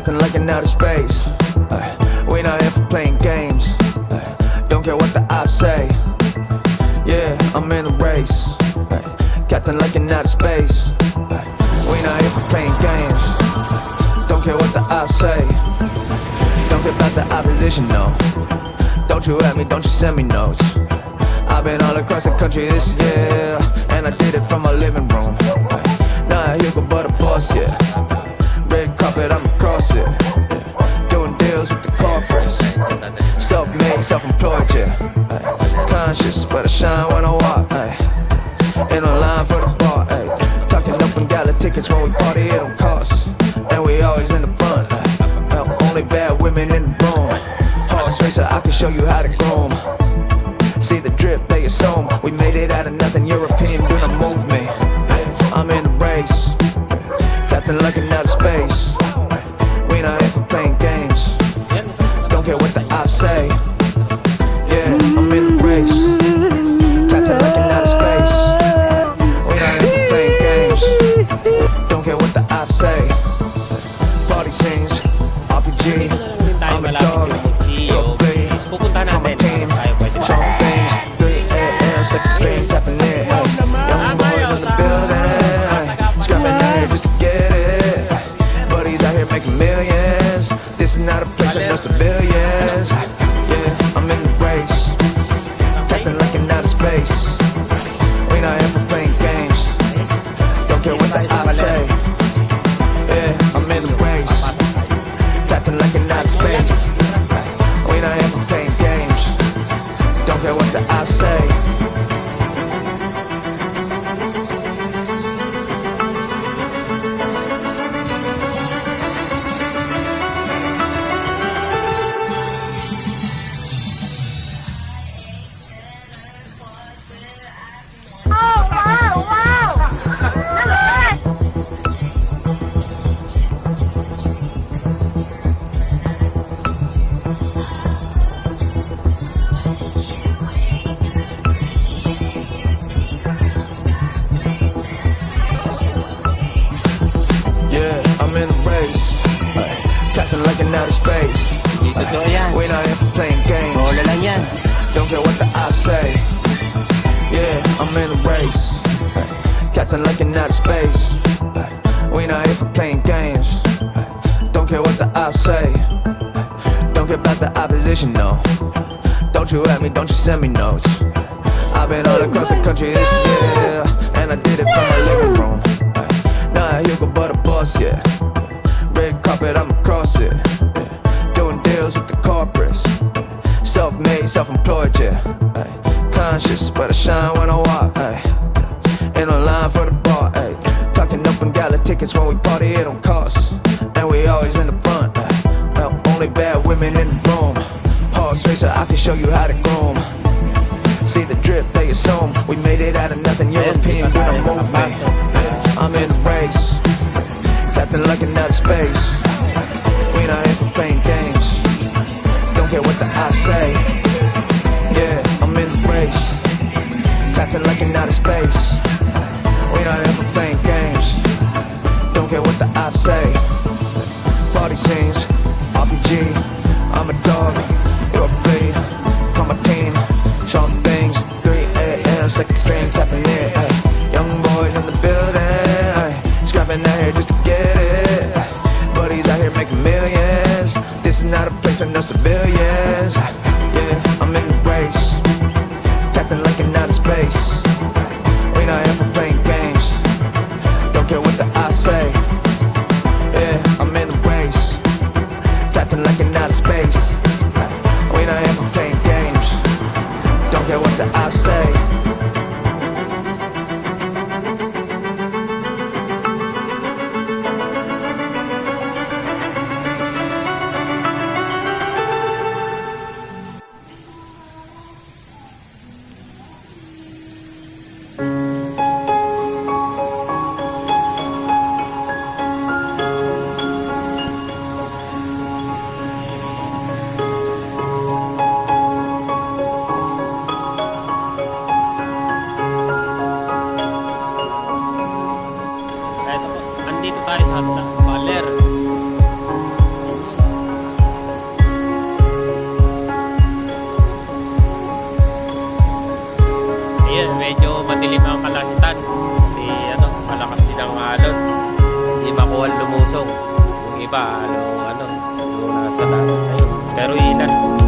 Captain like in outer space. We not here for playing games. Don't care what the ops say. Yeah, I'm in the race. Captain like in outer space. We not here for playing games. Don't care what the ops say. Don't care about the opposition, no. Don't you at me, don't you send me notes. I've been all across the country this year, and I did it from my living room. Not a Hugo but a boss, yeah. Red carpet, I'm across it. Doing deals with the corporates. Self-made, self-employed, yeah. Conscious, but I shine when I walk. In a line for the bar, talking open gala tickets when we party, it don't cost. And we always in the front. Only bad women in the room. Horse racer, I can show you how to groom. See the drip, they assume we made it out of nothing. Your opinion do not move me. I'm in the race, Captain like in outer space. We not here for playing games. Don't care what the ops say. Yeah, I'm in the race, Captain like in outer space. We not here for playing games. Don't care what the ops say. Party scenes, RPG. I'm a dog, you're play. I'm a team, showing things. 3 a.m. second string, tapping in. Young boys in the building, scrapping out here just to get it. Buddies out here making millions. This is not a place with no civilians. Yeah, I'm in the race, Captain like in outer space. We not here for playing games. Don't care what the ops say. Yeah, I'm in the race, Captain like in outer space. We not here for playing games. Don't care what the ops say. Captain like in outer space. We not here for playing games. Don't care what the ops say. Yeah, I'm in the race, Captain like in outer space. We not here for playing games. Don't care what the ops say. Don't care about the opposition, no. Don't you at me, don't you send me notes. I've been all across the country this year, and I did it from my living room. Not a Hugo but a boss, yeah. Red carpet, I'm across it. Doing deals with the corporates. Self-made, self-employed, yeah. Conscious, but I shine when I walk. In a line for the bar. Talking open gala tickets when we party, it don't cost. And we always in the front. Only bad women in the room. Horse racer, I can show you how to groom. See the drip, they assume we made it out of nothing. Your opinion do not move me. I'm in the race, Captain like in outer space. We not here for playing games. Don't care what the ops say. Yeah, I'm in the race, Captain like in outer space. We not here for playing games. Don't care what the ops say. Party scenes, RPG. I'm a dog, you're a flea. Call my team, showing things. 3 a.m. second string, tapping in. Young boys in the building, scrapping out here just to get it. Buddies out here making millions. This is not a place for no civilians. Yeah, I'm in the race, Captain like in outer space. We not here for playing games. Don't care what the ops say. Yeah, I'm in the race, Captain like in outer space. We not here for playing games. Don't care what the ops say. medyo madilim ang kalangitan. Hindi malakas din ang alon. Hindi makuha lumusong. Yung iba, nasa dagat. Ayun. Pero ilan.